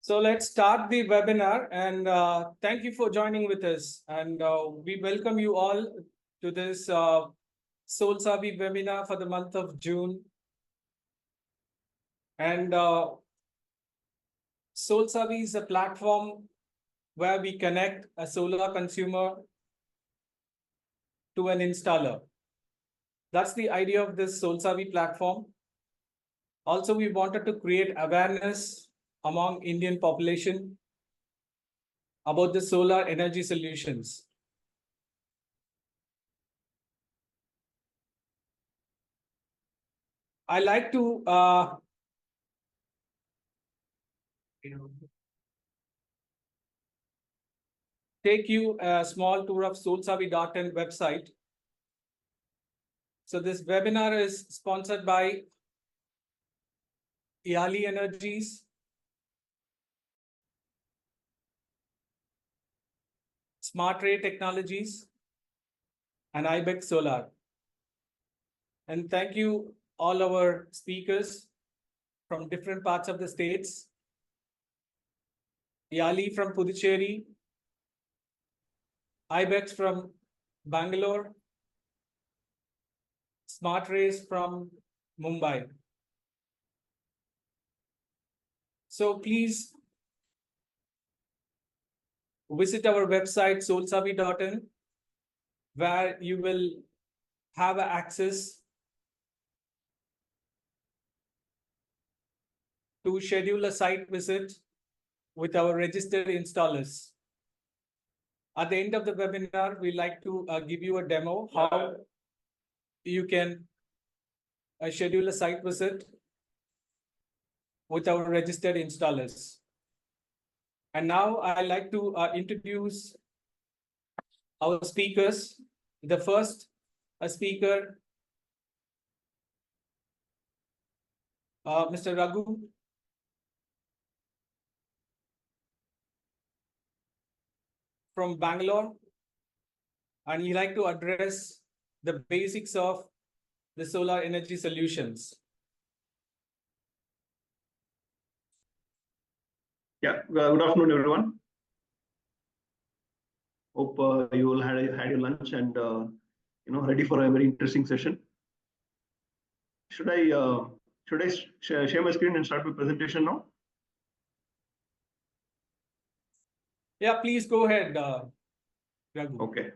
So let's start the webinar, and thank you for joining with us. And we welcome you all to this Solsavi webinar for the month of June. And Solsavi is a platform where we connect a solar consumer to an installer. That's the idea of this Solsavi platform. Also, we wanted to create awareness among Indian population about the solar energy solutions. I like to take you a small tour of Solsavi.in website. So this webinar is sponsored by Yali Energies, Smart Ray Technologies, and IBEX Solar. And thank you all our speakers from different parts of the states. Yali from Puducherry, IBEX from Bangalore, Smart Rays from Mumbai. So please visit our website solsavi.in, where you will have access to schedule a site visit with our registered installers. At the end of the webinar, we like to give you a demo how you can schedule a site visit with our registered installers. And now I'd like to introduce our speakers. The first speaker, Mr. Raghu from Bangalore, and he'd like to address the basics of the solar energy solutions. Yeah, good afternoon, everyone. Hope you all had your lunch and ready for a very interesting session. Should I share my screen and start my presentation now? Yeah, please go ahead, Raghu. Okay.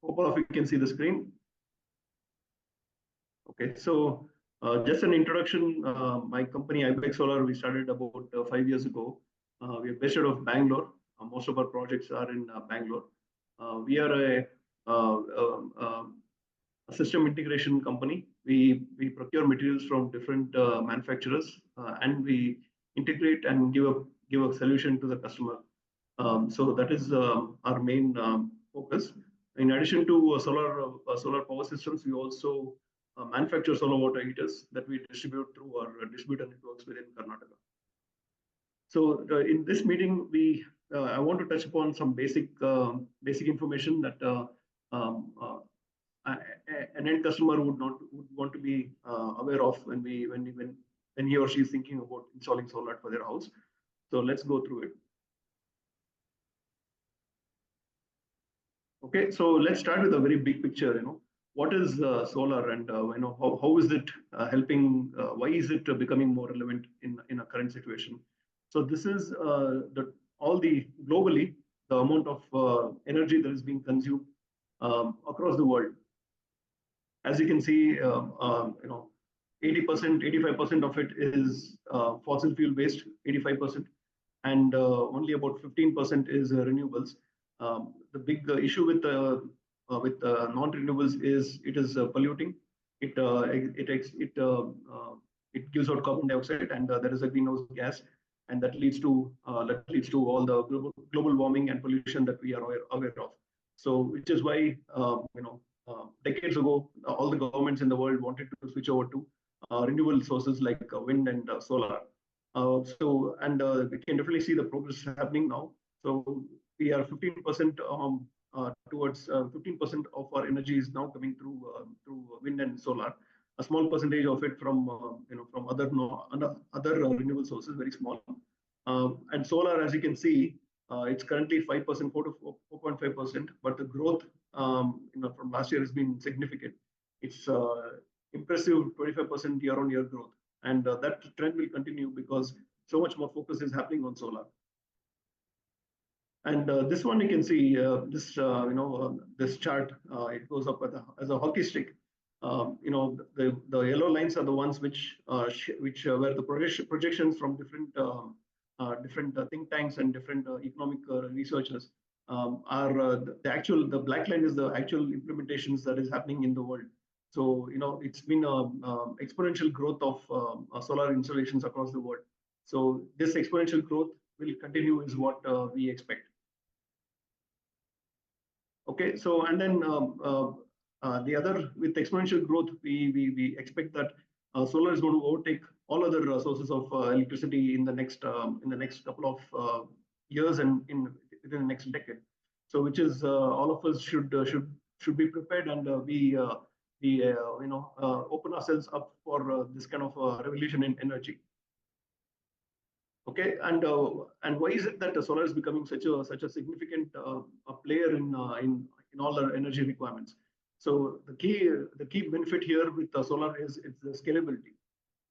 Hope all of you can see the screen. Okay, so just an introduction. My company IBEX Solar, we started about 5 years ago. We are based out of Bangalore. Most of our projects are in Bangalore. We are a system integration company. We procure materials from different manufacturers and we integrate and give a solution to the customer. So that is our main focus. In addition to solar power systems, we also manufacture solar water heaters that we distribute through our distributor networks within Karnataka. So in this meeting, I want to touch upon some basic information that an end customer would want to be aware of when he or she is thinking about installing solar for their house. So let's go through it. Okay, so let's start with a very big picture. What is solar, and how is it helping? Why is it becoming more relevant in a current situation? So this is globally the amount of energy that is being consumed across the world. As you can see, 80%, 85% of it is fossil fuel based, 85%, and only about 15% is renewables. The big issue with non-renewables is it is polluting. It gives out carbon dioxide, and there is a greenhouse gas, and that leads to all the global warming and pollution that we are aware of. So, which is why decades ago, all the governments in the world wanted to switch over to renewable sources like wind and solar. We can definitely see the progress happening now. So we are 15% towards 15% of our energy is now coming through wind and solar. a small percentage of it from from other renewable sources, very small. And solar, as you can see, it's currently 5%, 4 to 4.5%, but the growth from last year has been significant. It's impressive 25% year-on-year growth, and that trend will continue because so much more focus is happening on solar. And this one you can see this chart. It goes up as a hockey stick. The yellow lines are the ones which were the projections from different think tanks and different economic researchers. The black line is the actual implementations that is happening in the world. So it's been exponential growth of solar installations across the world. So this exponential growth will continue is what we expect. Okay, so and then the other with exponential growth, we expect that solar is going to overtake all other sources of electricity in the next couple of years and within the next decade. So which is all of us should be prepared and open ourselves up for this kind of revolution in energy. Okay, and why is it that the solar is becoming such a significant player in all our energy requirements? So the key benefit here with the solar is it's the scalability.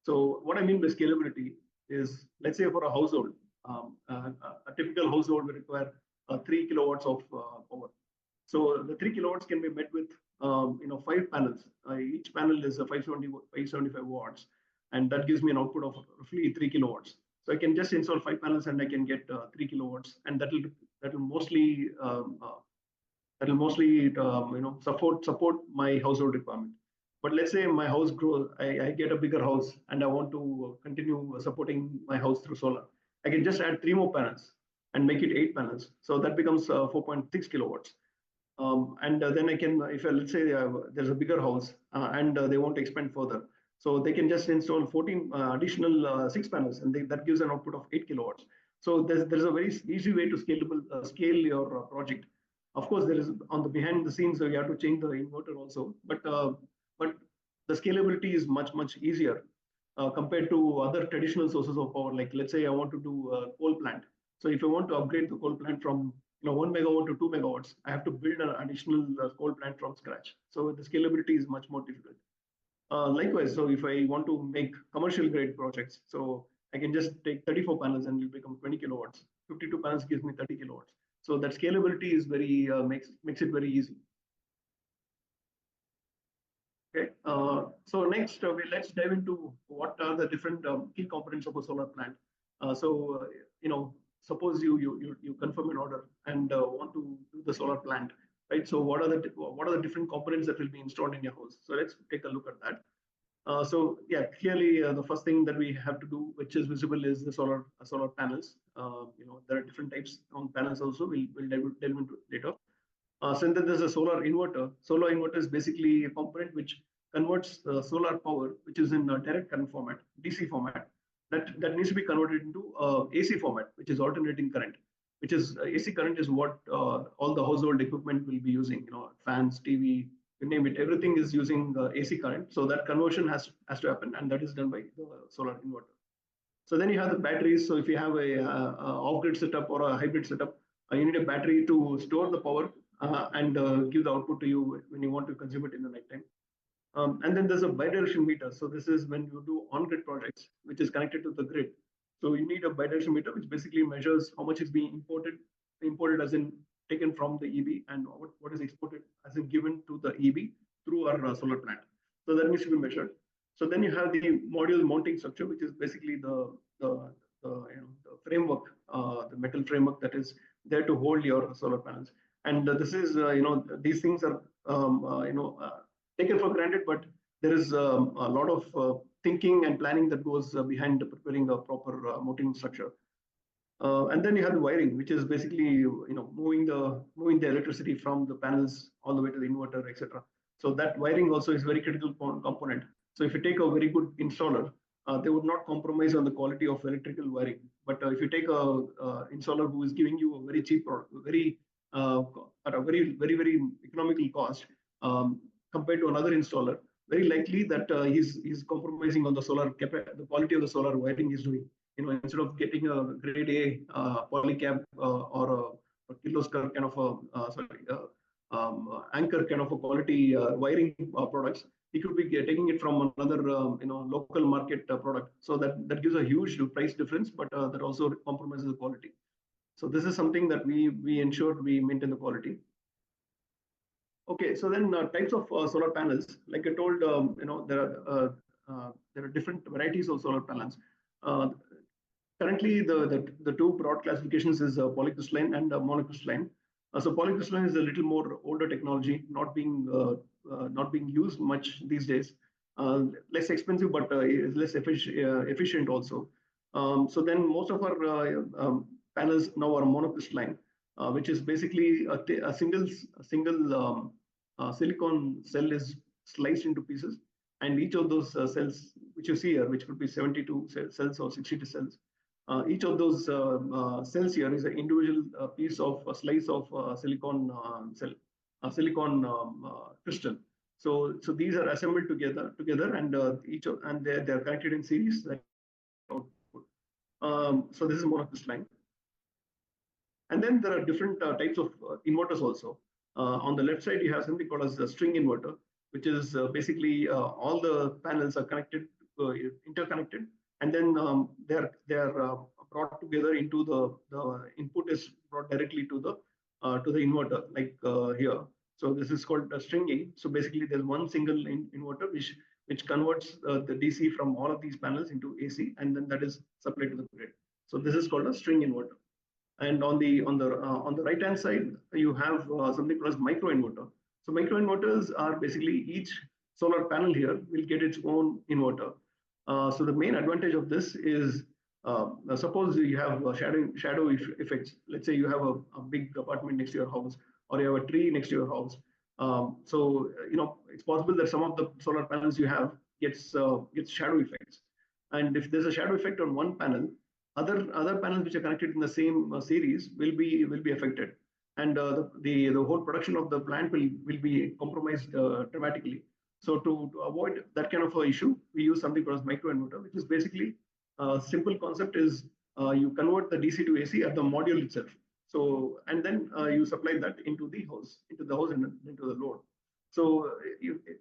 So what I mean by scalability is, let's say for a household, a typical household will require 3 kilowatts of power. So the 3 kilowatts can be met with 5 panels. Each panel is 575 watts, and that gives me an output of roughly 3 kilowatts. So I can just install 5 panels and I can get 3 kilowatts, and that will mostly support my household requirement. But let's say my house grows, I get a bigger house, and I want to continue supporting my house through solar. I can just add 3 more panels and make it 8 panels. So that becomes 4.6 kilowatts. And then I can, let's say there's a bigger house and they want to expand further. So they can just install 14 additional 6 panels, and that gives an output of 8 kilowatts. So there's a very easy way to scale your project. Of course, there is on the behind the scenes, so you have to change the inverter also. But the scalability is much easier compared to other traditional sources of power. Like let's say I want to do a coal plant. So if I want to upgrade the coal plant from 1 megawatt to 2 megawatts, I have to build an additional coal plant from scratch. So the scalability is much more difficult. Likewise, so if I want to make commercial grade projects, so I can just take 34 panels and it will become 20 kilowatts. 52 panels gives me 30 kilowatts. So that scalability is very makes it very easy. Okay. So next, let's dive into what are the different key components of a solar plant. Suppose you confirm an order and want to do the solar plant, right? So what are the different components that will be installed in your house? So let's take a look at that. So yeah, clearly the first thing that we have to do, which is visible, is the solar panels. There are different types of panels also. We'll delve into later. So then there's a solar inverter. Solar inverter is basically a component which converts solar power, which is in direct current format, DC format, that needs to be converted into AC format, which is alternating current. Which is AC current is what all the household equipment will be using. Fans, TV, you name it. Everything is using AC current. So that conversion has to happen, and that is done by the solar inverter. So then you have the batteries. So if you have a off-grid setup or a hybrid setup, you need a battery to store the power and give the output to you when you want to consume it in the nighttime. And then there's a bidirectional meter. So this is when you do on-grid projects, which is connected to the grid. So you need a bidirectional meter, which basically measures how much is being imported as in taken from the EB, and what is exported as in given to the EB through our solar plant. So that needs to be measured. So then you have the module mounting structure, which is basically the framework, the metal framework that is there to hold your solar panels. And this is these things are taken for granted, but there is a lot of thinking and planning that goes behind preparing a proper mounting structure. And then you have the wiring, which is basically moving the electricity from the panels all the way to the inverter, etc. So that wiring also is a very critical component. So if you take a very good installer, they would not compromise on the quality of electrical wiring. But if you take a installer who is giving you a very cheap product, at a very economical cost, compared to another installer very likely that he's compromising on the the quality of the solar wiring he's doing. Instead of getting a grade A polycab or a kirloskar kind of anchor kind of a quality wiring products, he could be taking it from another local market product. So that gives a huge price difference, but that also compromises the quality. So this is something that we ensure we maintain the quality. Okay, so then types of solar panels, like I told, there are different varieties of solar panels. Currently, the two broad classifications is polycrystalline and monocrystalline. So polycrystalline is a little more older technology, not being used much these days. Less expensive, but is less efficient also. So then most of our panels now are monocrystalline, which is basically a single silicon cell is sliced into pieces, and each of those cells, which you see here, which could be 72 cells or 62 cells, each of those cells here is an individual piece of a slice of silicon cell, silicon crystal. So these are assembled together, and they're connected in series. So this is monocrystalline. And then there are different types of inverters also. On the left side, you have something called as a string inverter, which is basically all the panels are connected, interconnected, and then they're brought together into the input is brought directly to the inverter, like here. So this is called stringing. So basically, there's one single inverter which converts the DC from all of these panels into AC, and then that is supplied to the grid. So this is called a string inverter. And on the right hand side, you have something called as microinverter. So microinverters are basically each solar panel here will get its own inverter. So the main advantage of this is, suppose you have shadow effects. Let's say you have a big apartment next to your house, or you have a tree next to your house. So it's possible that some of the solar panels you have gets shadow effects. And if there's a shadow effect on one panel, other panels which are connected in the same series will be affected, and the whole production of the plant will be compromised dramatically. So to avoid that kind of a issue, we use something called microinverter, which is basically a simple concept is you convert the DC to AC at the module itself. So and then you supply that into the house and into the load. So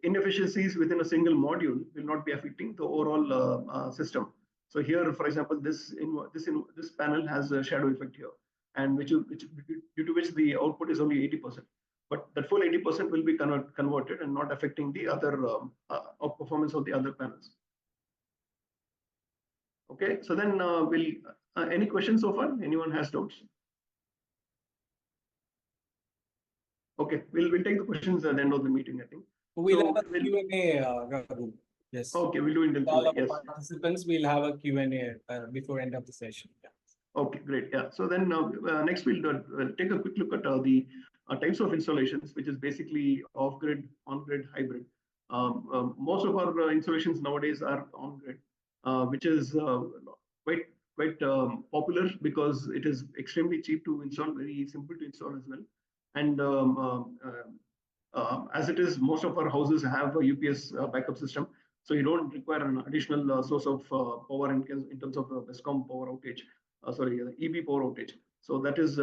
inefficiencies within a single module will not be affecting the overall system. So here, for example, this panel has a shadow effect here, and due to which the output is only 80%. But that full 80% will be converted and not affecting the other performance of the other panels. Okay, so then any questions so far? Anyone has doubts? Okay, we'll take the questions at the end of the meeting, I think. We'll have a Q&A, Raghu. Yes. Okay, we'll do it. All of yes. Participants will have a Q&A before end of the session. Yeah. Okay, great. Yeah. So then next we'll take a quick look at the types of installations, which is basically off-grid, on-grid, hybrid. Most of our installations nowadays are on-grid, which is quite popular because it is extremely cheap to install, very simple to install as well. And as it is, most of our houses have a UPS backup system, so you don't require an additional source of power in terms of the Vescom power outage. The EB power outage. So that is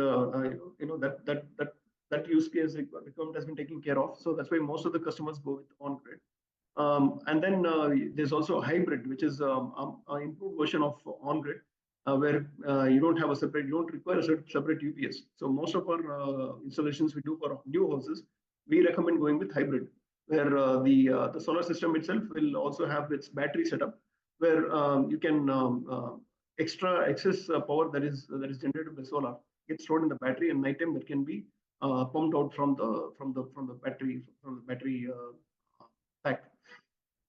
that use case requirement has been taken care of. So that's why most of the customers go with on-grid. And then there's also a hybrid, which is an improved version of on-grid, where you don't require a separate UPS. So most of our installations we do for new houses, we recommend going with hybrid, where the solar system itself will also have its battery setup, where you can excess power that is generated by solar gets stored in the battery, and nighttime that can be pumped out from the battery pack.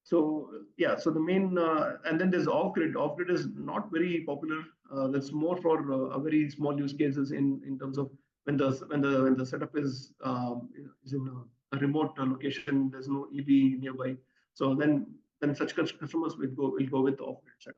So yeah, so the main and then there's off-grid. Off-grid is not very popular. That's more for a very small use cases in terms of when the setup is in a remote location. There's no EV nearby. So then such customers will go with the off-grid setup.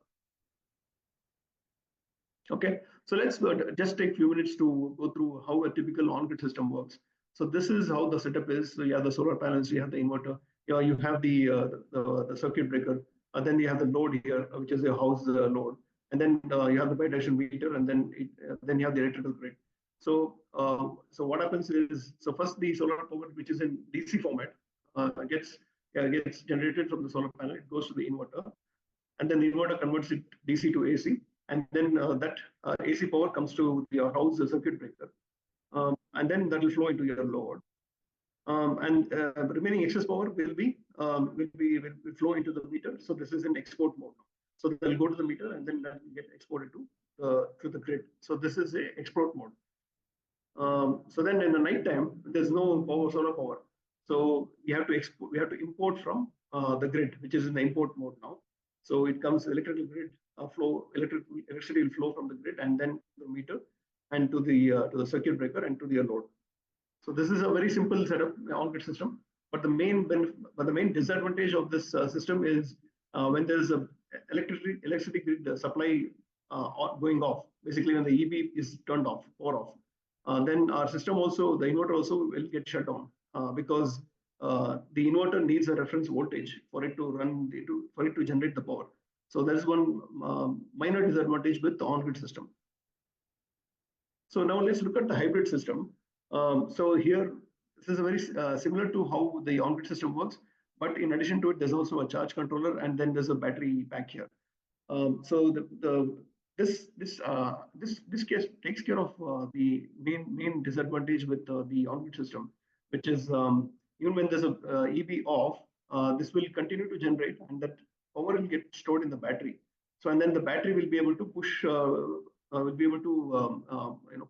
Okay, so let's just take a few minutes to go through how a typical on-grid system works. So this is how the setup is. So you have the solar panels, you have the inverter, you you have the circuit breaker, then you have the load here, which is a house load, and then you have the bidirectional meter, and then you have the electrical grid. So what happens is, so first the solar power, which is in DC format, gets generated from the solar panel. It goes to the inverter, and then the inverter converts it DC to AC, and then that AC power comes to your house circuit breaker, and then that will flow into your load. And remaining excess power will flow into the meter. So this is in export mode. So they'll go to the meter and then that will get exported to the grid. So this is a export mode. So then in the night time, there's no solar power. So we have to import from the grid, which is in the import mode now. So it comes electrical grid electricity will flow from the grid and then the meter and to the circuit breaker and to the load. So this is a very simple setup on-grid system. But the main disadvantage of this system is when there is a electricity grid supply going off. Basically, when the EB is turned off or off, then our system also, the inverter also will get shut down because the inverter needs a reference voltage for it to generate the power. So there is one minor disadvantage with the on-grid system. So now let's look at the hybrid system. So here, this is a very similar to how the on-grid system works, but in addition to it, there's also a charge controller, and then there's a battery back here. So this case takes care of the main disadvantage with the on-grid system, which is even when there's a EB off, this will continue to generate, and that power will get stored in the battery. So and then the battery will be able to push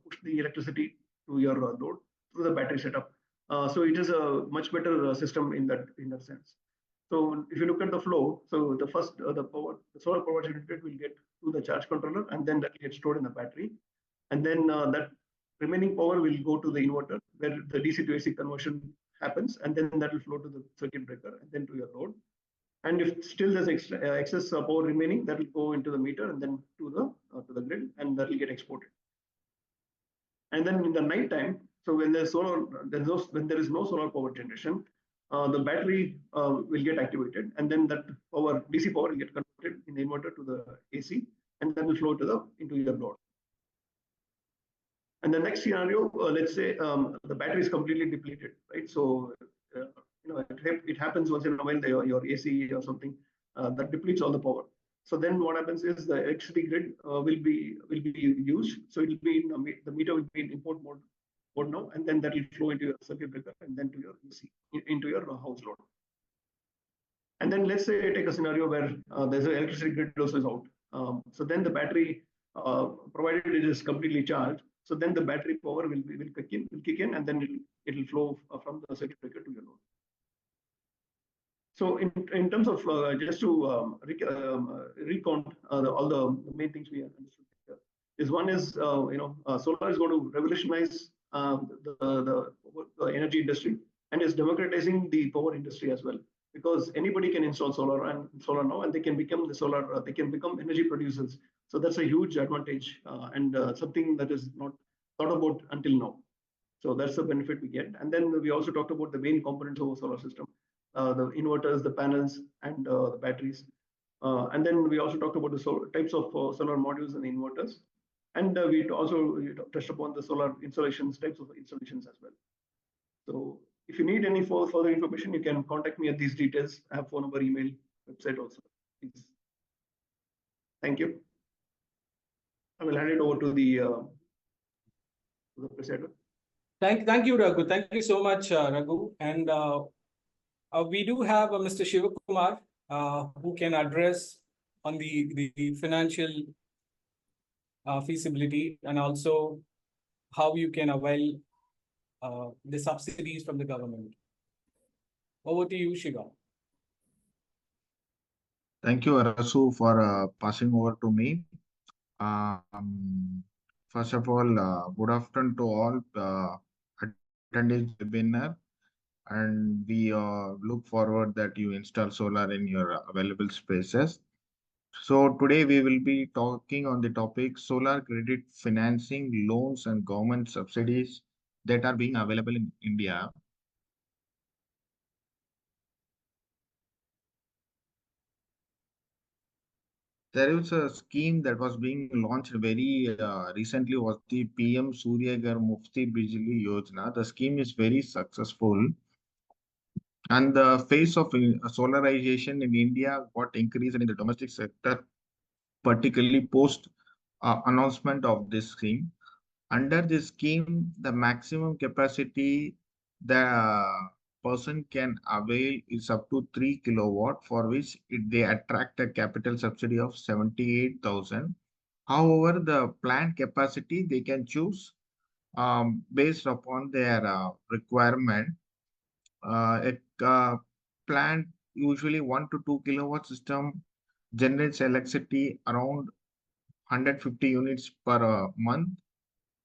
push the electricity to your load through the battery setup. So it is a much better system in that sense. So if you look at the flow, so the first the solar power generated will get to the charge controller, and then that gets stored in the battery, and then that remaining power will go to the inverter where the DC to AC conversion happens, and then that will flow to the circuit breaker and then to your load. And if still there's excess power remaining, that will go into the meter and then to the grid, and that will get exported. And then in the night time, so when there's when there is no solar power generation, the battery will get activated, and then that DC power will get converted in the inverter to the AC, and then will flow into your load. And the next scenario, let's say the battery is completely depleted, right? So it happens once in a while, your AC or something that depletes all the power. So then what happens is the electricity grid will be used. So it will be the meter will be in import mode now, and then that will flow into your circuit breaker and then to your AC, into your house load. And then let's say take a scenario where there's an electricity grid also is out. So then the battery, provided it is completely charged, so then the battery power will kick in, and then it will flow from the circuit breaker to your load. So in terms of just to recount all the main things we have understood here, is one is solar is going to revolutionize the energy industry, and is democratizing the power industry as well, because anybody can install solar now, and they can become they can become energy producers. So that's a huge advantage and something that is not thought about until now. So that's the benefit we get. And then we also talked about the main components of a solar system. The inverters, the panels, and the batteries. And then we also talked about the types of solar modules and inverters. And we also touched upon the solar installations, types of installations as well. So if you need any further information, you can contact me at these details. I have phone number, email, website also. Please. Thank you. I will hand it over to the presider. Thank you, Raghu. Thank you so much, Raghu. And we do have Mr. Shivakumar who can address on the financial feasibility, and also how you can avail the subsidies from the government. Over to you, Shiva. Thank you, Arasu, for passing over to me. First of all, good afternoon to all attendees webinar, and we look forward that you install solar in your available spaces. So today we will be talking on the topic solar credit financing, loans and government subsidies that are being available in India. There is a scheme that was being launched very recently was the PM Surya Ghar Mufti Bijli Yojana. The scheme is very successful and the phase of solarization in India got increased in the domestic sector, particularly post announcement of this scheme. Under this scheme, the maximum capacity the person can avail is up to 3 kilowatt, for which they attract a capital subsidy of 78,000. However, the plant capacity they can choose based upon their requirement. A plant usually 1 to 2 kilowatt system generates electricity around 150 units per month,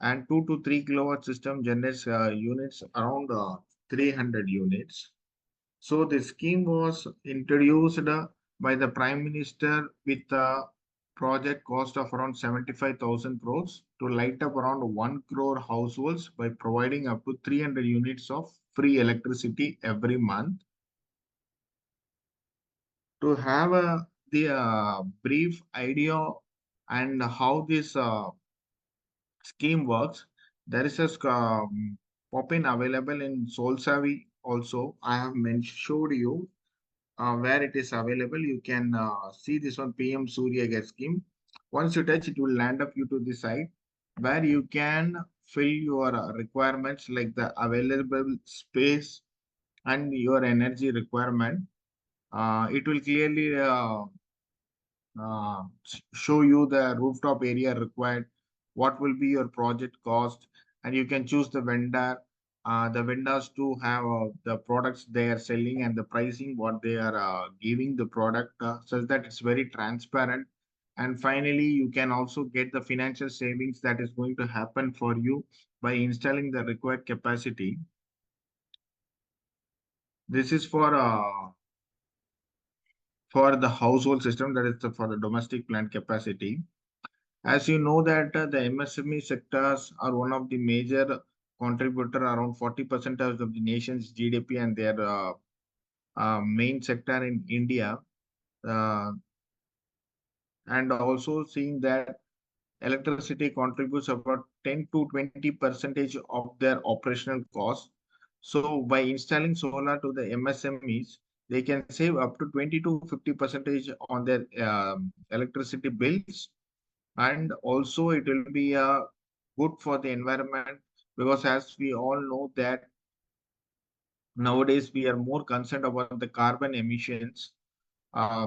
and 2 to 3 kilowatt system generates units around 300 units. So the scheme was introduced by the Prime Minister with a project cost of around 75,000 crores to light up around 1 crore households by providing up to 300 units of free electricity every month. To have the brief idea and how this scheme works, there is a pop-in available in Solsavi also. I have showed you where it is available. You can see this one PM Surya Gas scheme. Once you touch, it will land up you to the site where you can fill your requirements like the available space and your energy requirement. It will clearly show you the rooftop area required, what will be your project cost, and you can choose the vendor. The vendors to have the products they are selling and the pricing what they are giving the product such that it's very transparent. And finally, you can also get the financial savings that is going to happen for you by installing the required capacity. This is for the household system, that is for the domestic plant capacity. As you know that the MSME sectors are one of the major contributor, around 40% of the nation's GDP, and they are main sector in India. Uh, and also seeing that electricity contributes about 10 to 20 percentage of their operational cost. So by installing solar to the MSMEs, they can save up to 20 to 50 percentage on their electricity bills. And also it will be good for the environment, because as we all know that nowadays we are more concerned about the carbon emissions.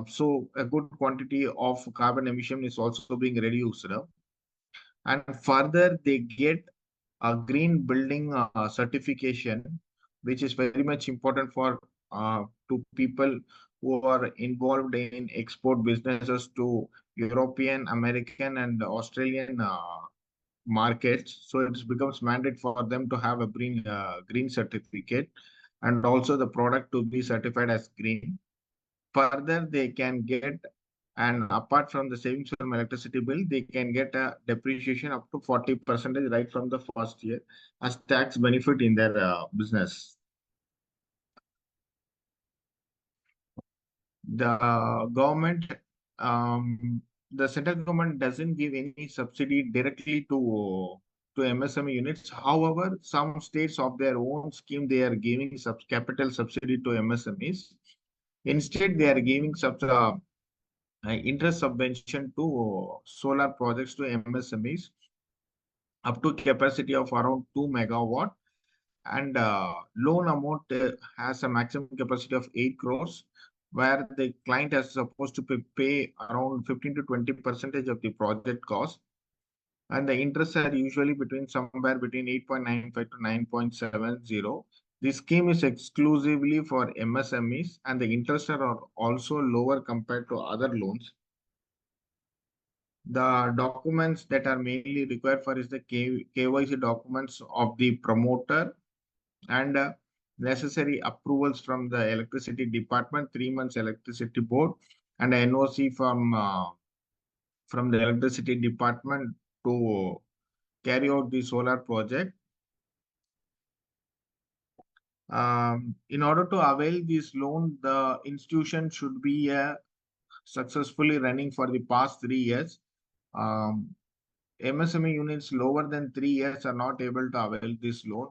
So a good quantity of carbon emission is also being reduced. And further, they get a green building certification, which is very much important for to people who are involved in export businesses to European, American, and Australian markets. So it becomes mandate for them to have a green certificate, and also the product to be certified as green. Further, they can get, and apart from the savings from electricity bill, they can get a depreciation up to 40% right from the first year as tax benefit in their business. The government, the central government doesn't give any subsidy directly to MSME units. However, some states of their own scheme, they are giving capital subsidy to MSMEs. Instead, they are giving interest subvention to solar projects to MSMEs up to capacity of around 2 megawatt, and loan amount has a maximum capacity of 8 crores, where the client is supposed to pay around 15 to 20 percentage of the project cost, and the interests are usually somewhere between 8.95 to 9.70. The scheme is exclusively for MSMEs, and the interests are also lower compared to other loans. The documents that are mainly required for is the KYC documents of the promoter, and necessary approvals from the electricity department, 3 months electricity board, and NOC from the electricity department to carry out the solar project. In order to avail this loan, the institution should be a successfully running for the past 3 years. MSME units lower than 3 years are not able to avail this loan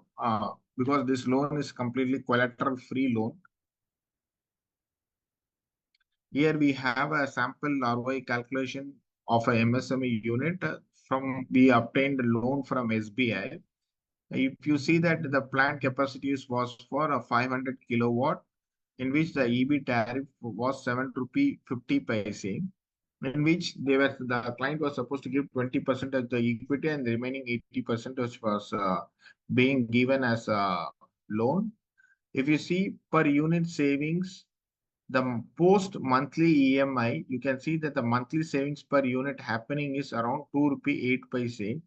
because this loan is completely collateral free loan. Here we have a sample ROI calculation of a MSME unit from we obtained a loan from SBI. If you see that the plant capacity was for a 500 kilowatt, in which the EB tariff was 7 rupee 50 paise, in which the client was supposed to give 20% of the equity and the remaining 80% was being given as a loan. If you see per unit savings, the post monthly EMI, you can see that the monthly savings per unit happening is around 2 rupee 8 paise.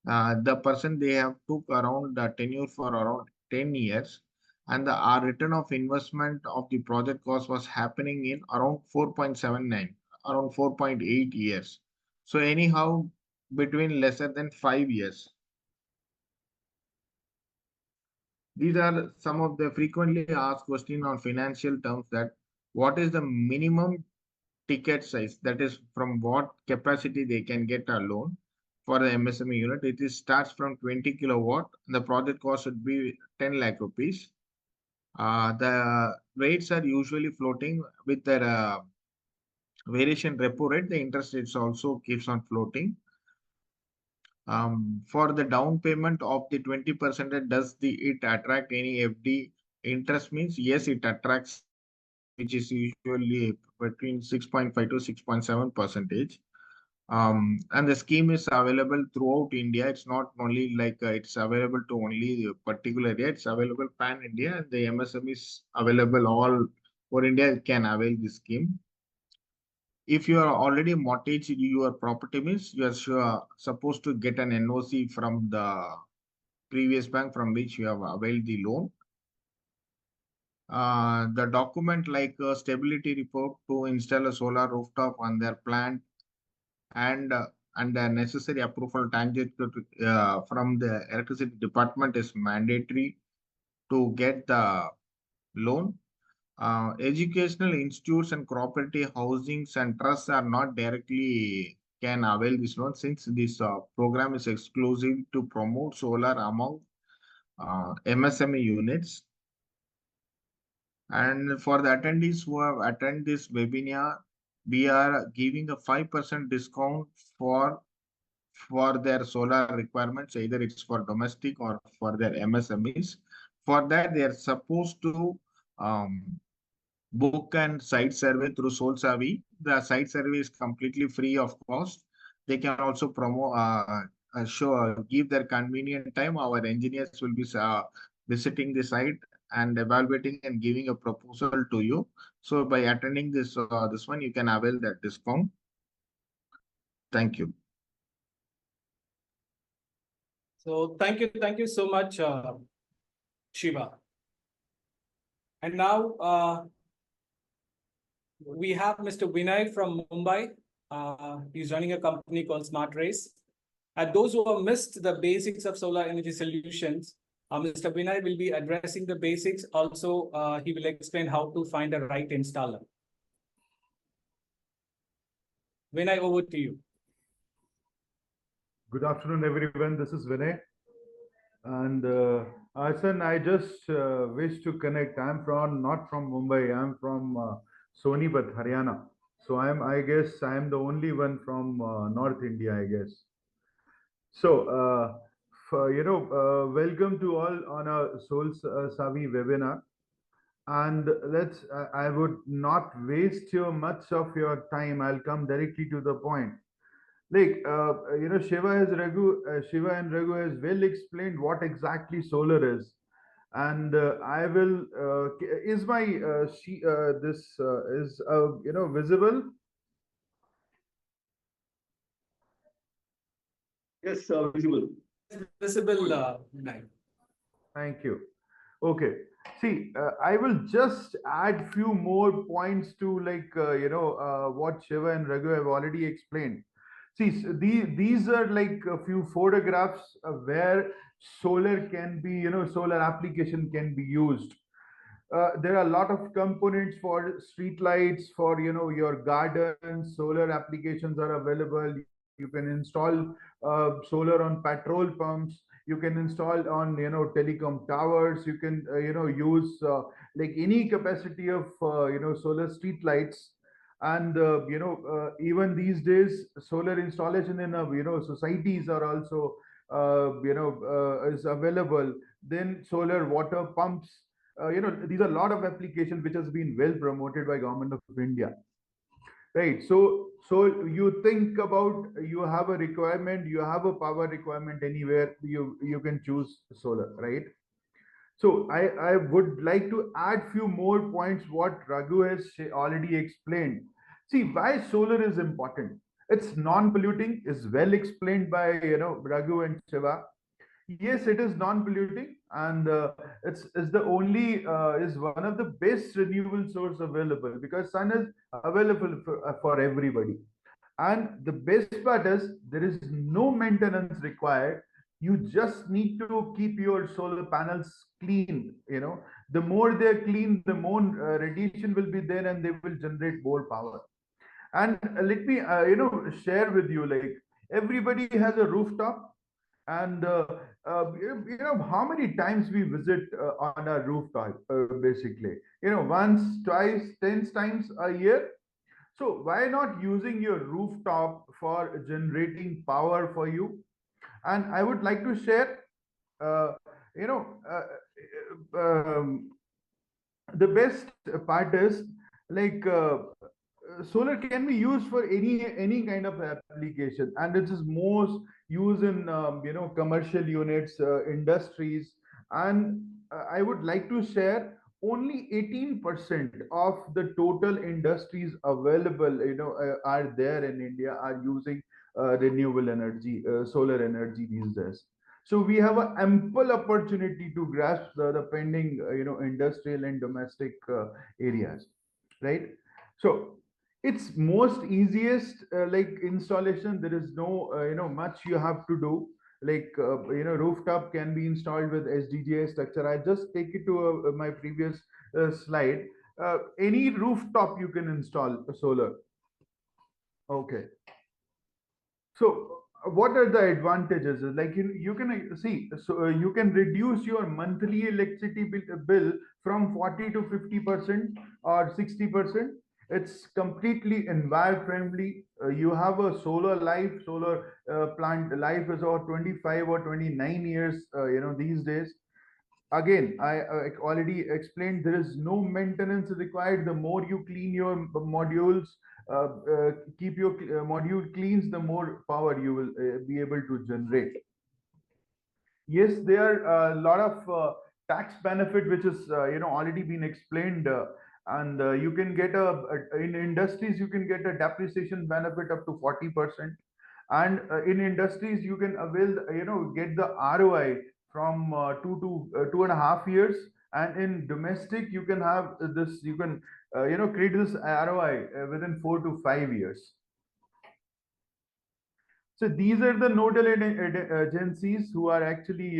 The person they have took around the tenure for around 10 years, and the return of investment of the project cost was happening in around 4.79, around 4.8 years. So anyhow, between lesser than 5 years. These are some of the frequently asked questions on financial terms, that what is the minimum ticket size, that is from what capacity they can get a loan for the MSME unit. It is starts from 20 kilowatt. The project cost should be 10 lakh rupees. The rates are usually floating with their variation repo rate. The interest rates also keeps on floating. For the down payment of the 20%, does it attract any FD interest? Means yes, it attracts, which is usually between 6.5 to 6.7%. And the scheme is available throughout India. It's not only like it's available to only a particular area. It's available pan India, and the MSME is available all over India can avail this scheme. If you are already mortgaged your property, means you are supposed to get an NOC from the previous bank from which you have availed the loan. The document like a stability report to install a solar rooftop on their plant, and the necessary approval tangible from the electricity department is mandatory to get the loan. Educational institutes and cooperative housings and trusts are not directly can avail this loan, since this program is exclusive to promote solar among MSME units. And for the attendees who have attended this webinar, we are giving a 5% discount for their solar requirements, either it's for domestic or for their MSMEs. For that, they are supposed to book and site survey through Solsavi. The site survey is completely free of cost. They can also promote, give their convenient time. Our engineers will be visiting the site and evaluating and giving a proposal to you. So by attending this one, you can avail that discount. Thank you. So thank you so much, Shiva. And now we have Mr. Vinay from Mumbai. He's running a company called Smart Race. And those who have missed the basics of solar energy solutions, Mr. Vinay will be addressing the basics. Also, he will explain how to find the right installer. Vinay, over to you. Good afternoon, everyone. This is Vinay. And Asan, I just wish to connect. I'm not from Mumbai. I'm from Sonipat, Haryana. So I guess I'm the only one from North India, I guess. So, welcome to all on a Solsavi webinar. And I would not waste much of your time. I'll come directly to the point. Like, Shiva and Raghu has well explained what exactly solar is. And I will, is my, visible? Yes, visible. Visible, Vinay. Thank you. Okay. See, I will just add few more points to what Shiva and Raghu have already explained. See, these are like a few photographs where solar can be, solar application can be used. there are a lot of components for street lights, for your gardens. Solar applications are available. You can install solar on petrol pumps. You can install on telecom towers. You can use like any capacity of solar street lights. And even these days, solar installation in societies are also is available. Then solar water pumps, these are a lot of applications which has been well promoted by government of India, right? So you think about, you have a requirement, you have a power requirement anywhere, you can choose solar, right? So I would like to add few more points what Raghu has already explained. See why solar is important. It's non-polluting, is well explained by Raghu and Shiva. Yes, it is non-polluting, and it's the only is one of the best renewable source available, because sun is available for everybody. And the best part is there is no maintenance required. You just need to keep your solar panels clean. The more they're clean, the more radiation will be there, and they will generate more power. And let me share with you, like, everybody has a rooftop. And how many times we visit on a rooftop, basically, once, twice, 10 times a year. So why not using your rooftop for generating power for you? And I would like to share, uh, you know the best part is, like, solar can be used for any kind of application, and it is most used in commercial units, industries. And I would like to share, only 18% of the total industries available are there in India, are using renewable energy, solar energy these days. So we have an ample opportunity to grasp the pending industrial and domestic areas, right? So it's most easiest, like, installation. There is no much you have to do. Like, rooftop can be installed with SDGI structure. I just take it to my previous slide. Any rooftop you can install solar. Okay. So what are the advantages? Like, you can see, so you can reduce your monthly electricity bill from 40 to 50% or 60%. It's completely environment friendly. You have a solar plant life is over 25 or 29 years, these days. Again, I already explained, there is no maintenance required. The more you clean your modules, uh, uh, keep your module cleans, the more power you will be able to generate. Yes, there are a lot of tax benefit which is already been explained, and you can get in industries you can get a depreciation benefit up to 40%. And in industries you can avail get the ROI from 2 to 2.5 years. And in domestic you can have this, you can create this ROI within 4 to 5 years. So these are the nodal agencies who are actually,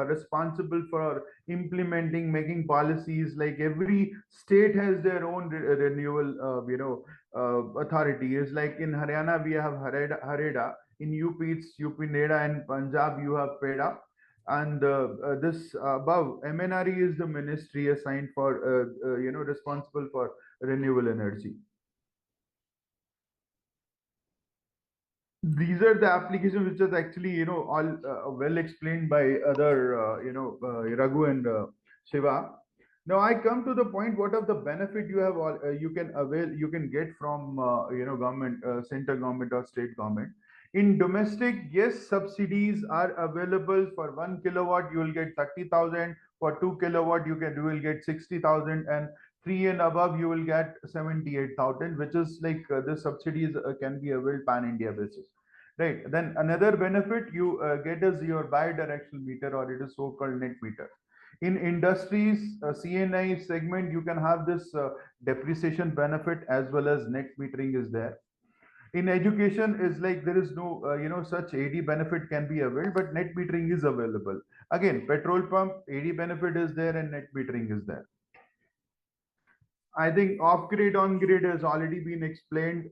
responsible for implementing, making policies. Like, every state has their own renewable, authority. Is like in Haryana we have Hareda, in UP it's UP NEDA, and Punjab you have PEDA. And this above MNRE is the ministry assigned for, responsible for renewable energy. These are the applications which is actually all well explained by other Raghu and Shiva. Now I come to the point, what are the benefit you have all you can avail, you can get from government, central government or state government. In domestic, yes, subsidies are available. For 1 kilowatt you will get 30,000. For 2 kilowatt you will get 60,000. And 3 and above you will get 78,000, which is like the subsidies can be availed pan India basis. Right. Then another benefit you get is your bi-directional meter, or it is so-called net meter. In industries, CNI segment, you can have this depreciation benefit, as well as net metering is there. In education is like, there is no such AD benefit can be availed, but net metering is available. Again, petrol pump AD benefit is there and net metering is there. I think off-grid, on-grid has already been explained.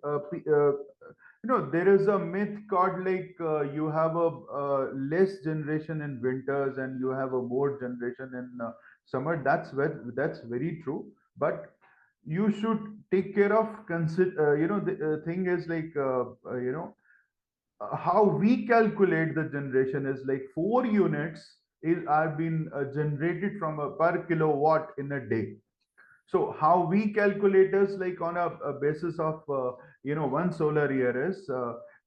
There is a myth called like you have a less generation in winters and you have a more generation in summer. That's very true. But you should take care of consider. The thing is like how we calculate the generation is like 4 units are being generated from a per kilowatt in a day. So how we calculate is like on a basis of one solar year is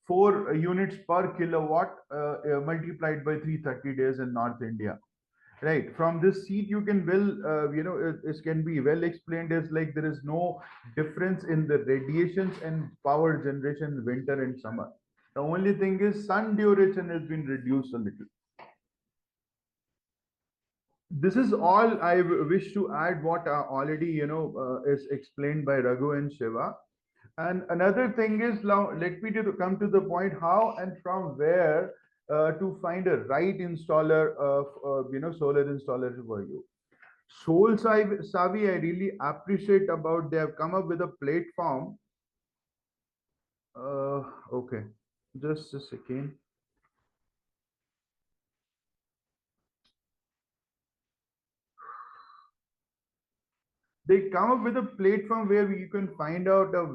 4 units per kilowatt multiplied by 330 days in North India. Right. From this sheet, you can it can be well explained as like there is no difference in the radiations and power generation in winter and summer. The only thing is sun duration has been reduced a little. This is all I wish to add what already is explained by Raghu and Shiva. And another thing is now let me come to the point how and from where to find a right installer of solar installer for you. Solsavi, I really appreciate about they have come up with a platform. Okay, just a second. They come up with a platform where you can find out a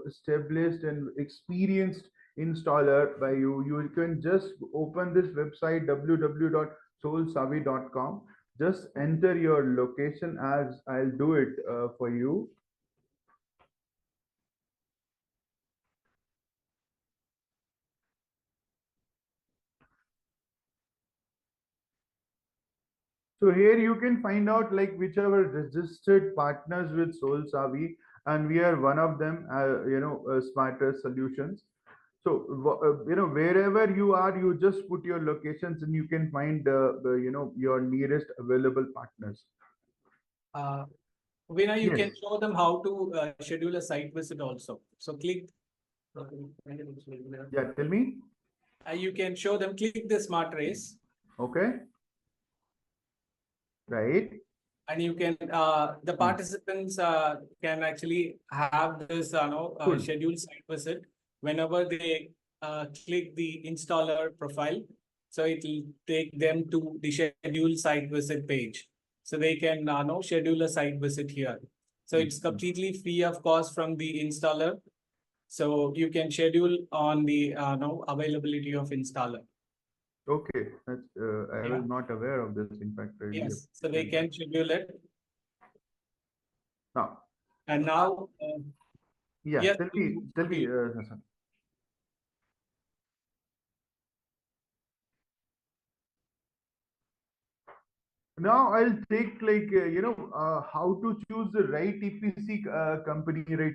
established and experienced installer by you. You can just open this website www.solsavi.com. Just enter your location as I'll do it for you. So here you can find out like whichever registered partners with Solsavi, and we are one of them. Smarter Solutions. So wherever you are, you just put your locations, and you can find your nearest available partners. Veena, you can Yes. show them how to schedule a site visit also. So click. Yeah, tell me. You can show them, click the smart race. Okay. Right. And you can, the participants can actually have this Cool. scheduled site visit whenever they click the installer profile. So it will take them to the scheduled site visit page. So they can schedule a site visit here. So it's completely free of cost from the installer. So you can schedule on the availability of installer. Okay, that's I was not aware of this. In fact, I really Yes, so they appreciate can schedule it. that. And now, Yeah, yes, tell me, Hassan. Now I'll take like how to choose the right EPC company, right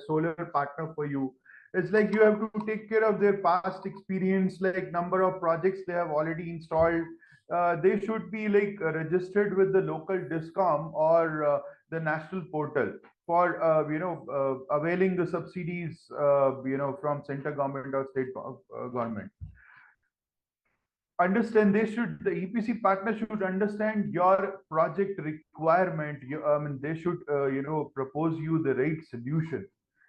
solar partner for you. It's like you have to take care of their past experience, like number of projects they have already installed. They should be like registered with the local discom or the national portal for availing the subsidies from central government or state government. Understand they should the EPC partner should understand your project requirement. I mean they should propose you the right solution.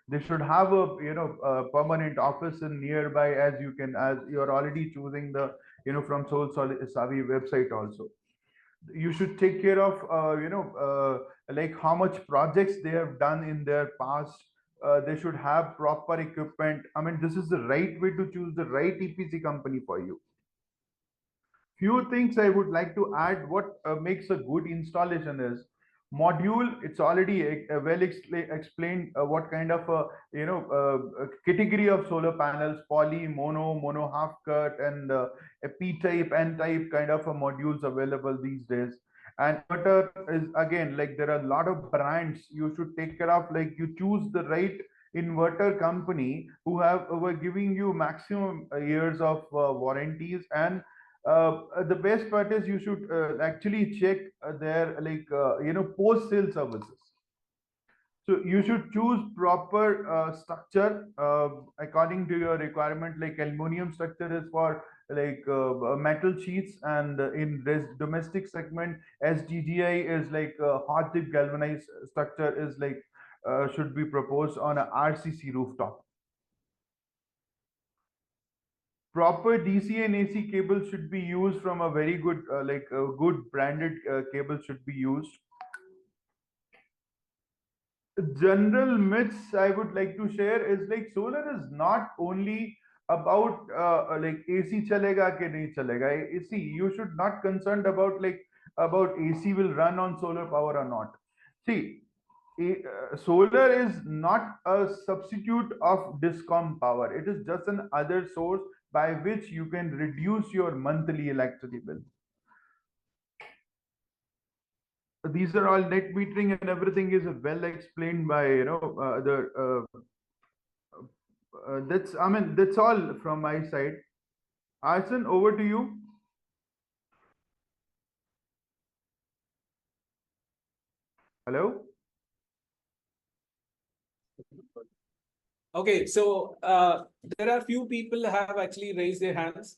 They should have a a permanent office in nearby, as you're already choosing the from Solsavi website also. You should take care of like how much projects they have done in their past. They should have proper equipment. I mean this is the right way to choose the right EPC company for you. Few things I would like to add. What makes a good installation is module. It's already explained what kind of category of solar panels: poly, mono half cut, and a P type, N type kind of modules available these days. And inverter is again like there are a lot of brands you should take care of. Like you choose the right inverter company who are giving you maximum years of warranties. And the best part is you should actually check their like post sale services. So you should choose proper structure according to your requirement. Like aluminum structure is for like metal sheets, and in domestic segment, SDGI is like hot dip galvanized structure is like should be proposed on a RCC rooftop. Proper DC and AC cable should be used from a very good like good branded cable should be used. General myths I would like to share is like solar is not only about like AC chalega ke nahi chalega. See, you should not concerned about like about AC will run on solar power or not. See, solar is not a substitute of discom power. It is just an other source by which you can reduce your monthly electricity bill. These are all net metering and everything is well explained by the that's I mean that's all from my side. Arson, over to you. Hello. Okay, so there are few people have actually raised their hands.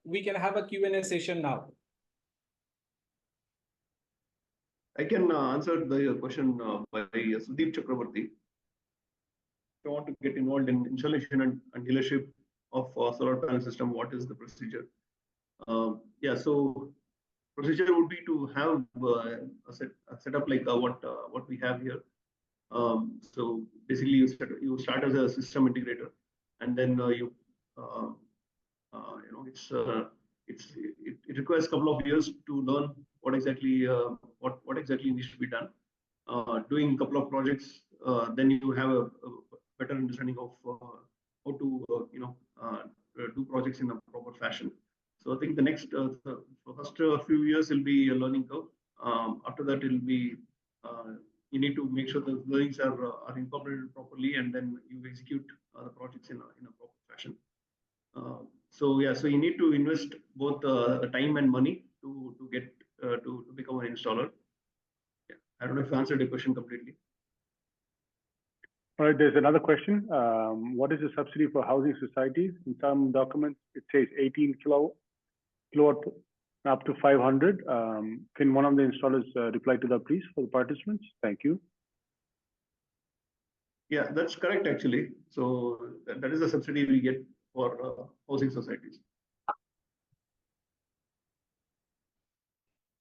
We can have a Q&A session now. I can answer the question by Sudeep Chakravarti. If you want to get involved in installation and dealership of solar panel system, what is the procedure? Yeah, so procedure would be to have a setup like what we have here. So basically, you start as a system integrator, and then you know it requires a couple of years to learn what exactly needs to be done. Doing a couple of projects, then you have a better understanding of how to do projects in a proper fashion. So I think the next the first few years will be a learning curve. After that, it will be you need to make sure the learnings are incorporated properly, and then you execute the projects in a proper fashion. So yeah, so you need to invest both time and money to get to become an installer. Yeah, I don't know if I answered the question completely. All right, there's another question. What is the subsidy for housing societies? In some documents, it says 18 kilowatt up to 500. Can one of the installers reply to that, please, for the participants? Thank you. Yeah, that's correct, actually. So that is the subsidy we get for housing societies.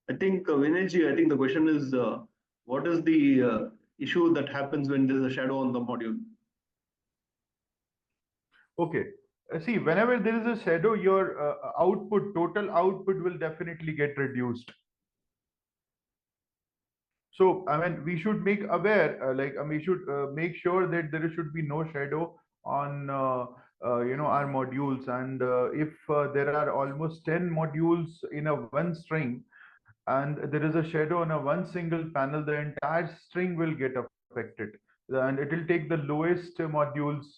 I think, Vinayji, I think the question is, what is the issue that happens when there's a shadow on the module? Okay. See, whenever there is a shadow, your total output will definitely get reduced. So, I mean, we should make aware, we should make sure that there should be no shadow on, our modules. And if there are almost 10 modules in a one string, and there is a shadow on a one single panel, the entire string will get affected. And it will take the lowest module's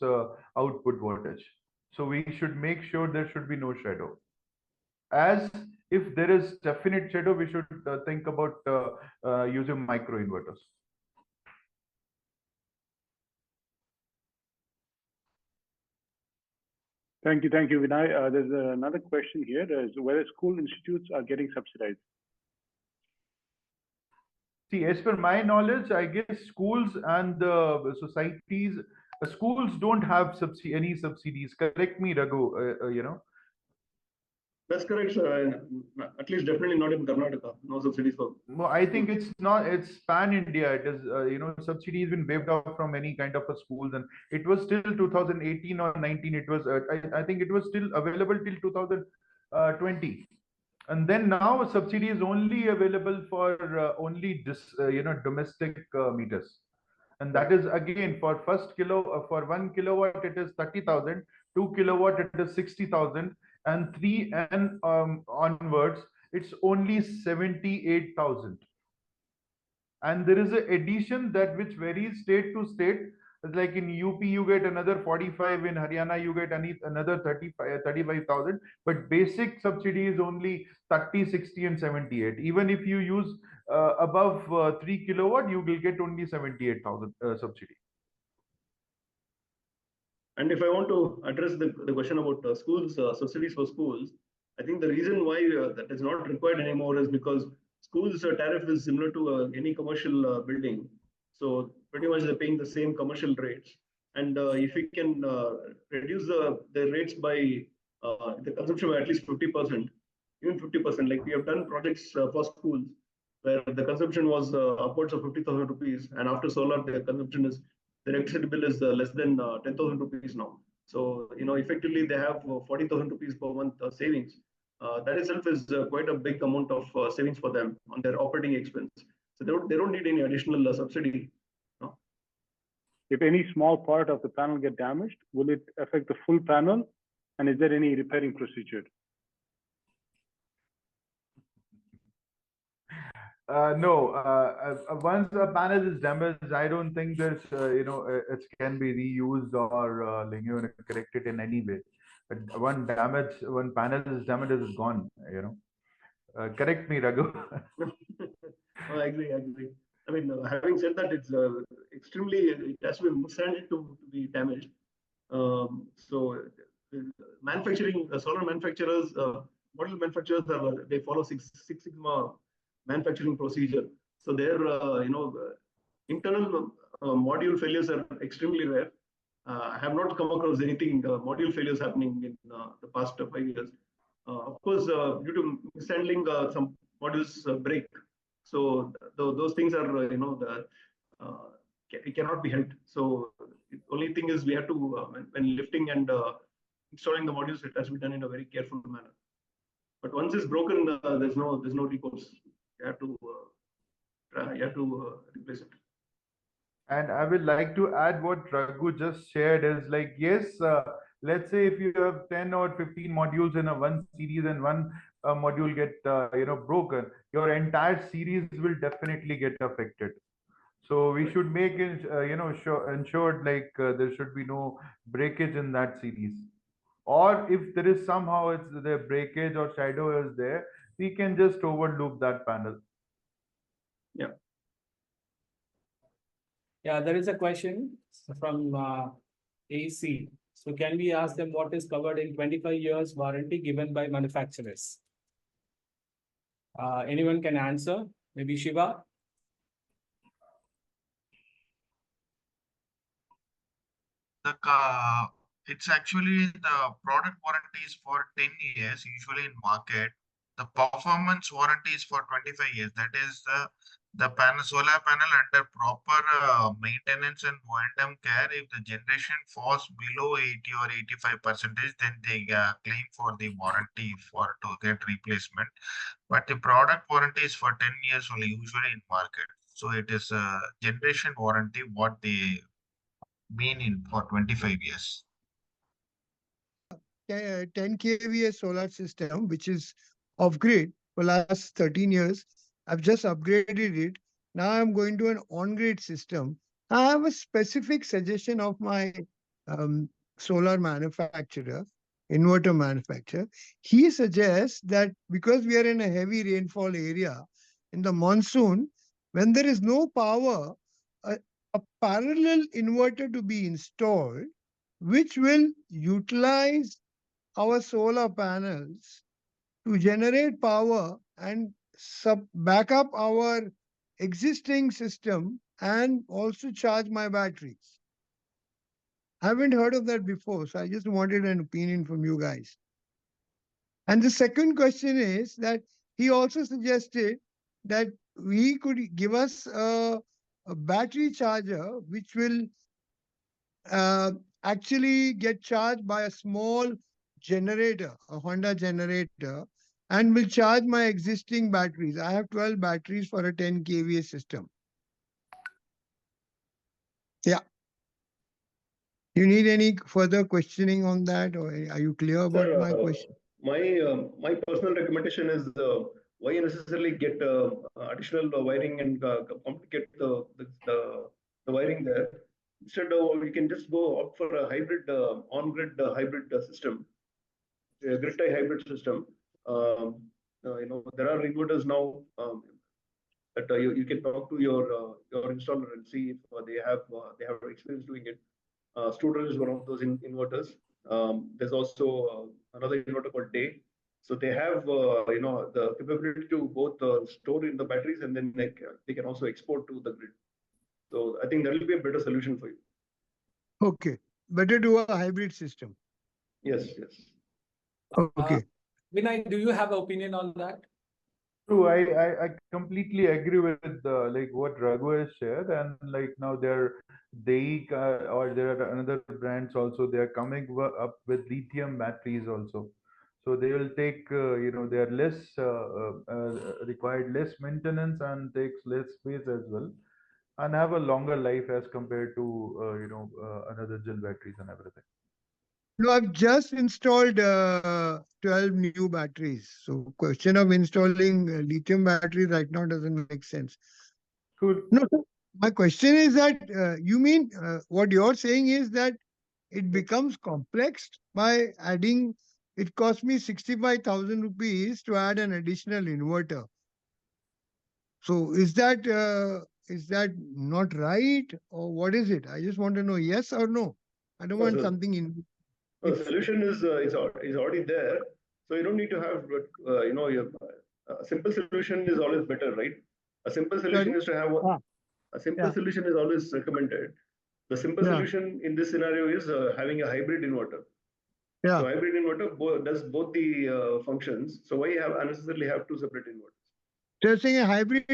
output voltage. So we should make sure there should be no shadow. As if there is definite shadow, we should think about using microinverters. Thank you, Vinay. There's another question here. Is whether school institutes are getting subsidized. See, as per my knowledge, I guess schools and societies, schools don't have any subsidies. Correct me, Raghu. That's correct, sir. At least definitely not in Karnataka. No subsidies for. Well, I think it's not. It's pan India. It is subsidy has been waived off from any kind of a schools, and it was still 2018 or 19. It was I think it was still available till 2020. And then now subsidy is only available for only domestic meters, and that is again for for 1 kilowatt it is 30,000, 2 kilowatt it is 60,000, and 3 and onwards it's only 78,000. And there is an addition that which varies state to state. Like in UP, you get another 45. In Haryana, you get another 35,000. But basic subsidy is only 30, 60, and 78. Even if you use above 3 kilowatt, you will get only 78,000 subsidy. And if I want to address the question about schools, subsidies for schools, I think the reason why that is not required anymore is because schools tariff is similar to any commercial building. So pretty much they're paying the same commercial rates. And if we can reduce the rates by the consumption by at least 50%, even 50%, like we have done projects for schools where the consumption was upwards of 50,000 rupees, and after solar, the consumption is the electricity bill is less than 10,000 rupees now. So, effectively they have 40,000 rupees per month savings. That itself is quite a big amount of savings for them on their operating expense. So they don't need any additional subsidy. No? If any small part of the panel get damaged, will it affect the full panel? And is there any repairing procedure? No, once a panel is damaged, I don't think there's, it can be reused or, corrected in any way. But one panel is damaged, it's gone, Correct me, Raghu. I agree. I mean, having said that, it's extremely, it has to be mishandled to be damaged. So manufacturing, solar manufacturers, model manufacturers, they follow Six Sigma manufacturing procedure. So their, internal module failures are extremely rare. I have not come across anything module failures happening in the past 5 years. Of course, due to mishandling, some modules break. So those things are, it cannot be helped. So the only thing is we have to, when lifting and installing the modules, it has to be done in a very careful manner. But once it's broken, there's no recourse. You have to replace it. And I would like to add what Raghu just shared is like, yes, let's say if you have 10 or 15 modules in a one series and one module get, broken, your entire series will definitely get affected. So we should make it, ensured like there should be no breakage in that series. Or if there is somehow it's the breakage or shadow is there, we can just overloop that panel. Yeah. Yeah, there is a question from AC. So can we ask them what is covered in 25 years warranty given by manufacturers? Anyone can answer? Maybe Shiva? It's actually the product warranty is for 10 years, usually in market. The performance warranty is for 25 years. That is the solar panel under proper maintenance and O&M care. If the generation falls below 80 or 85%, then they claim for the warranty to get replacement. But the product warranty is for 10 years only, usually in market. So it is a generation warranty, what they mean in for 25 years. 10 kVA solar system, which is off grid for last 13 years. I've just upgraded it. Now I'm going to an on-grid system. I have a specific suggestion of my solar manufacturer, inverter manufacturer. He suggests that because we are in a heavy rainfall area, in the monsoon, when there is no power, a parallel inverter to be installed, which will utilize our solar panels to generate power and back up our existing system and also charge my batteries. I haven't heard of that before, so I just wanted an opinion from you guys. And the second question is that he also suggested that we could give us a battery charger which will actually get charged by a small generator, a Honda generator, and will charge my existing batteries. I have 12 batteries for a 10 kVA system. Yeah. You need any further questioning on that, or are you clear about Sir, my question? My personal recommendation is why necessarily get additional wiring and complicate the wiring there. Instead, we can just go opt for a hybrid on-grid hybrid system, a grid-tie hybrid system. There are inverters now that you can talk to your installer and see if they have experience doing it. Student is one of those inverters. There's also another inverter called Day. So they have the capability to both store in the batteries, and then they can also export to the grid. So I think that will be a better solution for you. Okay. Better do a hybrid system. Yes, yes. Okay. Vinay, do you have an opinion on that? True, I completely agree with like what Raghu has shared, and like now they or there are another brands also, they are coming up with lithium batteries also. So they will take they are less required less maintenance and takes less space as well, and have a longer life as compared to another gel batteries and everything. No, I've just installed 12 new batteries. So question of installing lithium batteries right now doesn't make sense. Cool. No, sir. My question is that you mean what you're saying is that it becomes complex by adding, it cost me 65,000 rupees to add an additional inverter. So is that not right, or what is it? I just want to know yes or no. I don't want something in. The solution is already there, so you don't need to have a simple solution is always better, right? A simple solution Sorry? is to have Ah, a simple yeah. solution is always recommended. The simple Yeah. solution in this scenario is having a hybrid inverter. Yeah. So hybrid inverter does both the functions. So why unnecessarily have two separate inverters? So you're saying a hybrid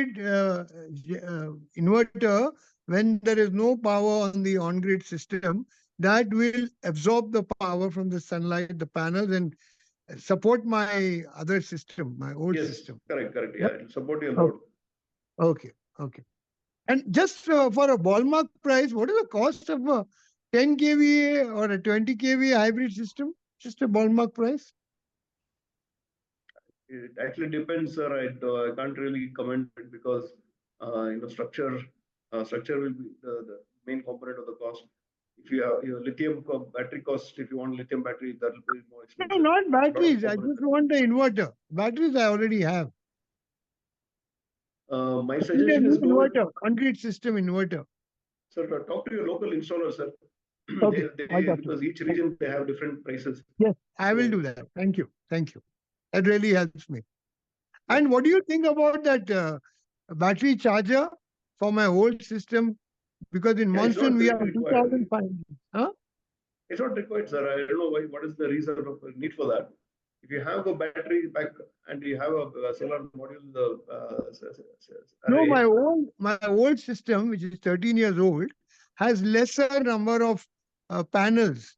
inverter, when there is no power on the on-grid system, that will absorb the power from the sunlight, the panels, and support my other system, my old Yes, system. correct. Yeah, Yep. it'll support your load. Okay. And just for a ballpark price, what is the cost of a 10 kVA or a 20 kVA hybrid system? Just a ballpark price? It actually depends, sir. I can't really comment it because structure will be the main component of the cost. If you have your lithium battery cost, if you want lithium battery, that will be more No, expensive. not batteries. I components. just want the inverter. Batteries I already have. My I need a suggestion new is go with, inverter, on-grid system inverter. sir, talk to your local installer, sir. Okay, I got you. Because each region they have different prices. Yes, I will So- do that. Thank you. That really helps me. And what do you think about that battery charger for my old system? Because in Yeah, it's monsoon not we really are required. 2,500. Huh? It's not required, sir. I don't know why. What is the reason of need for that? If you have a battery pack and you have a solar module No, array, my old system, which is 13 years old, has lesser number of panels.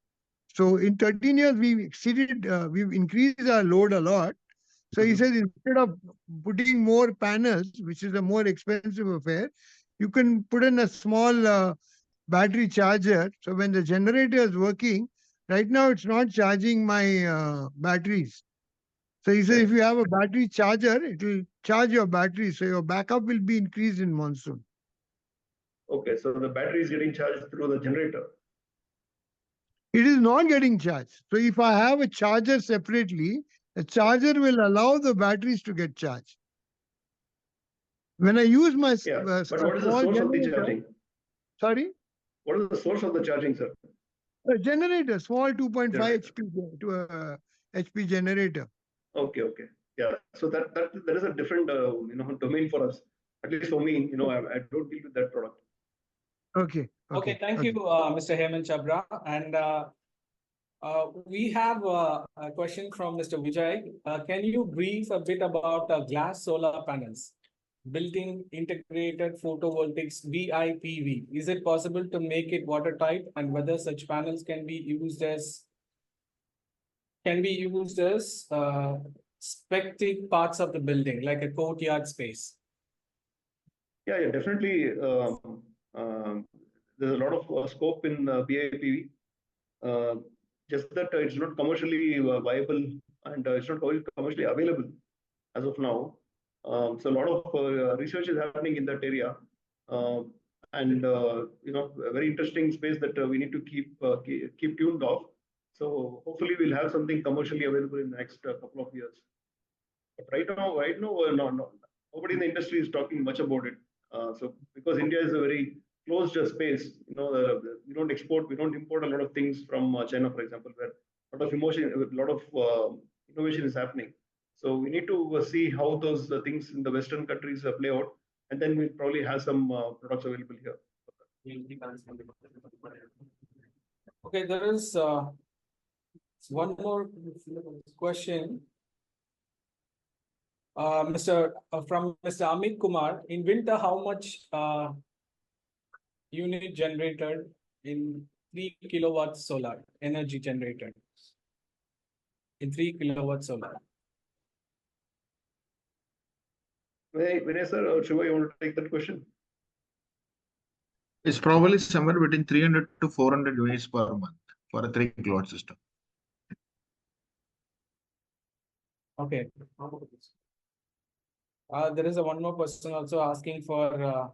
So in 13 years, we've increased our load a lot. So he says instead of putting more panels, which is a more expensive affair, you can put in a small battery charger. So when the generator is working, right now it's not charging my batteries. So he says if you have a battery charger, it will charge your battery. So your backup will be increased in monsoon. okay, so the battery is getting charged through the generator. It is not getting charged. So if I have a charger separately, the charger will allow the batteries to get charged. When I use my Yeah, but what is the small source of the generator, charging? sorry, What is the source of the charging, sir? a generator, small 2.5 Generator. HP to a HP generator. Okay. Yeah, so that is a different domain for us. At least for me, I don't deal with that product. Okay, thank you, Mr. Hemant Chabra. And we have a question from Mr. Vijay. Can you brief a bit about glass solar panels, built-in integrated photovoltaics BIPV? Is it possible to make it watertight, and whether such panels can be used as spectic parts of the building, like a courtyard space? Yeah, definitely. There's a lot of scope in BIPV. Just that it's not commercially viable, and it's not commercially available as of now. So a lot of research is happening in that area, and a very interesting space that we need to keep tuned off. So hopefully we'll have something commercially available in the next couple of years. But right now, no, nobody in the industry is talking much about it. So because India is a very closed space. We don't export, we don't import a lot of things from China, for example, where a lot of innovation is happening. So we need to see how those things in the Western countries play out, and then we'll probably have some products available here. Okay, there is one more question. From Mr. Amit Kumar, in winter, how much unit generated in 3 kilowatts solar energy generated in 3 kilowatts solar? Vinay sir or Shiva, you want to take that question? It's probably somewhere between 300 to 400 units per month for a 3 kilowatt system. Okay. There is one more person also asking for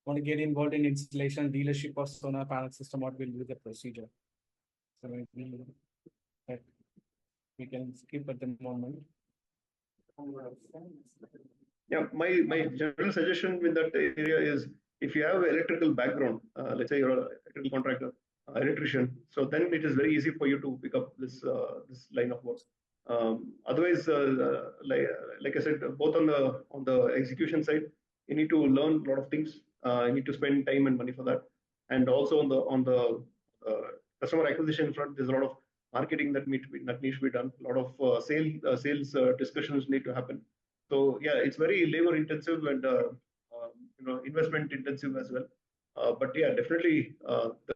want to get involved in installation dealership of solar panel system. What will be the procedure? So we can skip at the moment. Yeah, my general suggestion with that area is if you have electrical background, let's say you're an electrical contractor, electrician, so then it is very easy for you to pick up this line of work. Otherwise, like I said, both on the execution side, you need to learn a lot of things. You need to spend time and money for that, and also on the customer acquisition front, there's a lot of marketing that needs to be done. A lot of sales discussions need to happen. So yeah, it's very labor intensive and investment intensive as well. But yeah, definitely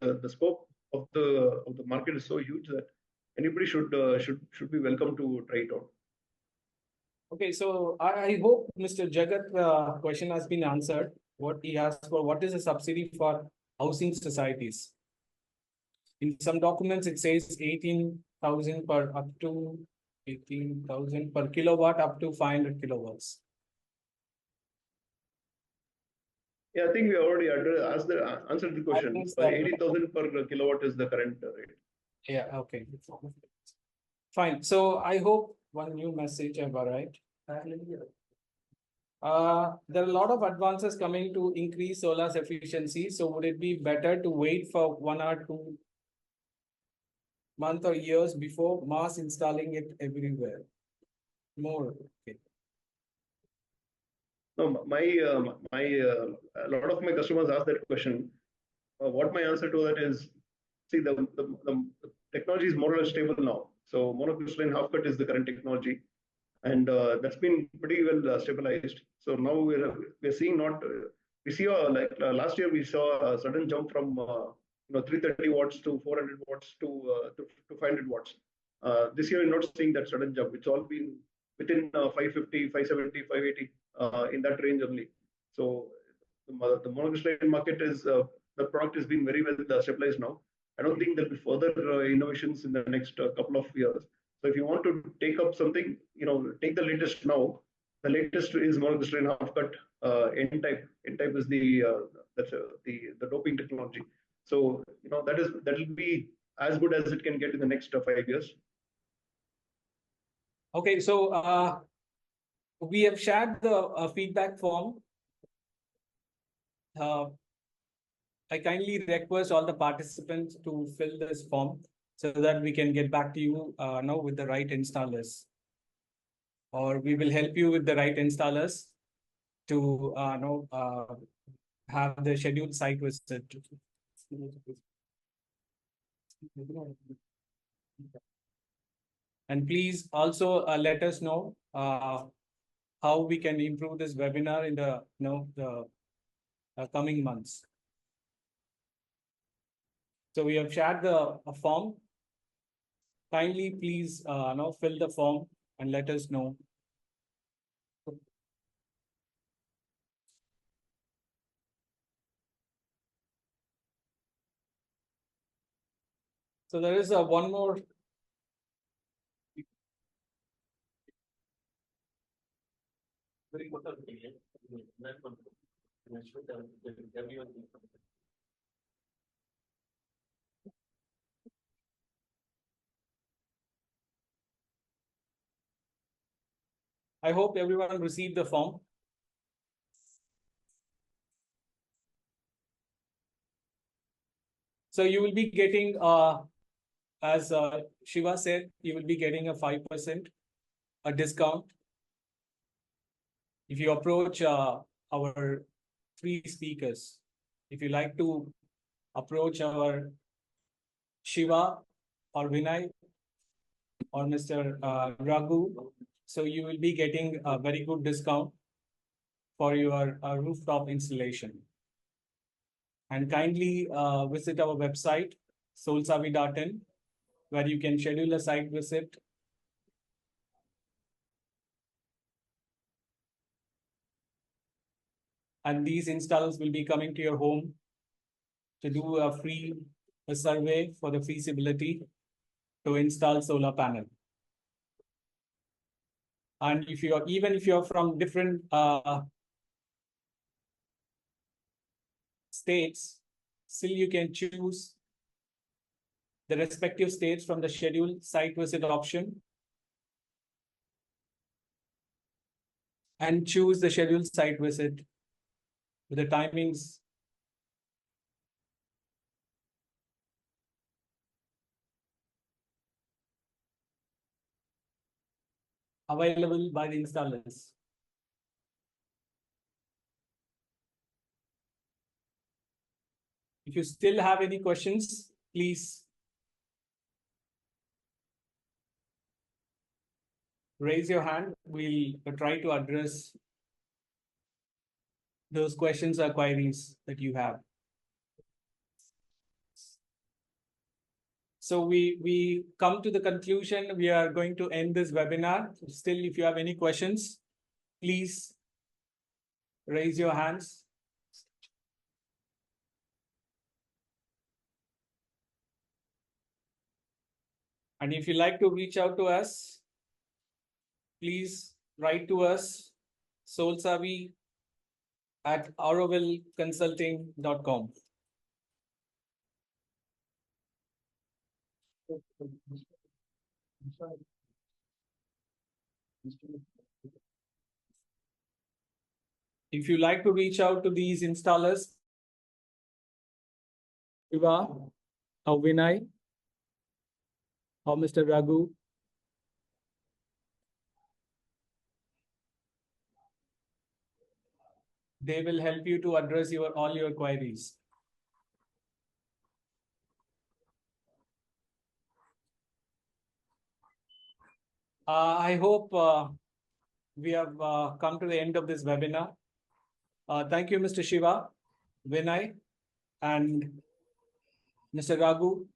the scope of the market is so huge that anybody should be welcome to try it out. Okay, so I hope Mr. Jagat question has been answered. What he asked for, what is the subsidy for housing societies? In some documents, it says 18,000 per up to 18,000 per kilowatt up to 500 kilowatts. Yeah, I think we already answered the question. 18,000 per kilowatt is the current rate. Yeah, okay. Fine. So I hope one new message have arrived. There are a lot of advances coming to increase solar's efficiency. So would it be better to wait for 1 or 2 months or years before mass installing it everywhere? More. Okay. No, a lot of my customers ask that question. What my answer to that is, see, the technology is more or less stable now. So monocrystalline half cut is the current technology, and that's been pretty well stabilized. So now we're seeing last year we saw a sudden jump from 330 watts to 400 watts to 500 watts. This year we're not seeing that sudden jump. It's all been within 550, 570, 580 in that range only. So the monocrystalline market is the product has been very well stabilized now. I don't think there'll be further innovations in the next couple of years. So if you want to take up something, take the latest now. The latest is monocrystalline half cut N type. N type is the doping technology. So that will be as good as it can get in the next 5 years. Okay, so we have shared the feedback form. I kindly request all the participants to fill this form so that we can get back to you now with the right installers. Or we will help you with the right installers to have the scheduled site visit. And please also let us know how we can improve this webinar in the coming months. So we have shared the form. Kindly please fill the form and let us know. So there is one more. I hope everyone received the form. So you will be getting, as Shiva said, you will be getting a 5% a discount if you approach our three speakers. If you like to approach our Shiva or Vinay or Mr. Raghu, so you will be getting a very good discount for your rooftop installation. And kindly visit our website, solsavi.in, where you can schedule a site visit. And these installers will be coming to your home to do a free survey for the feasibility to install solar panel. And if you are, even if you're from different states, still you can choose the respective states from the scheduled site visit option and choose the scheduled site visit with the timings available by the installers. If you still have any questions, please raise your hand. We'll try to address those questions or queries that you have. So we come to the conclusion. We are going to end this webinar. Still, if you have any questions, please raise your hands. And if you like to reach out to us, please write to us, solsavi@aurovilleconsulting.com. If you like to reach out to these installers, Shiva or Vinay or Mr. Raghu, they will help you to address all your queries. I hope we have come to the end of this webinar. Thank you, Mr. Shiva, Vinay, and Mr. Raghu